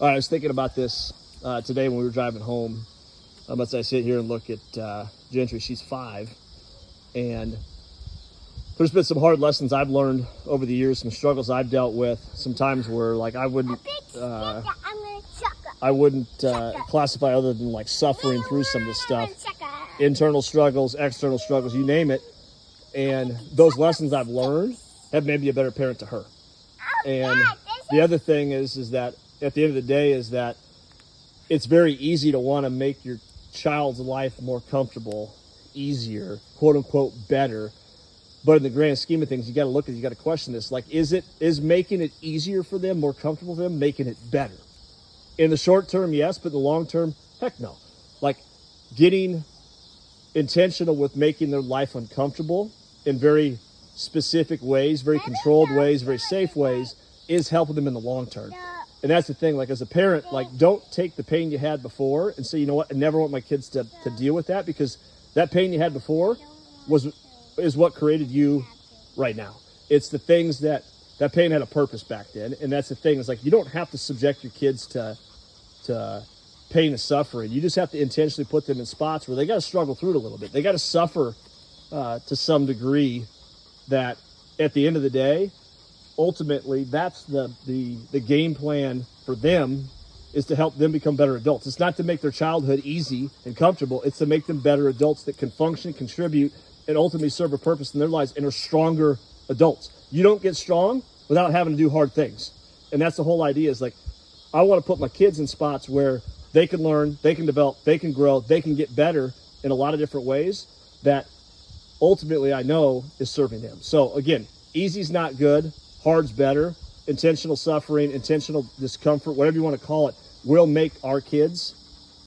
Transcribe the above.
All right, I was thinking about this today when we were driving home. As I sit here and look at Gentry, she's 5, and there's been some hard lessons I've learned over the years, some struggles I've dealt with, some times where like I wouldn't classify other than like suffering through some of this stuff, internal struggles, external struggles, you name it. And those lessons I've learned have made me a better parent to her. And the other thing is that at the end of the day is that it's very easy to want to make your child's life more comfortable, easier, quote unquote, better. But in the grand scheme of things, you got to question this. Like, is making it easier for them, more comfortable for them, making it better? In the short term, yes, but in the long term, heck no. Like, getting intentional with making their life uncomfortable in very specific ways, very controlled ways, very safe ways, is helping them in the long term. And that's the thing, like as a parent, like don't take the pain you had before and say, you know what, I never want my kids to deal with that, because that pain you had before is what created you right now. It's the things that pain had a purpose back then. And that's the thing, is like you don't have to subject your kids to pain and suffering. You just have to intentionally put them in spots where they got to struggle through it a little bit. They got to suffer to some degree, that at the end of the day, ultimately, that's the game plan for them, is to help them become better adults. It's not to make their childhood easy and comfortable. It's to make them better adults that can function, contribute, and ultimately serve a purpose in their lives and are stronger adults. You don't get strong without having to do hard things. And that's the whole idea, is like, I want to put my kids in spots where they can learn, they can develop, they can grow, they can get better in a lot of different ways that ultimately I know is serving them. So again, easy's not good. Hard's better. Intentional suffering, intentional discomfort, whatever you want to call it, will make our kids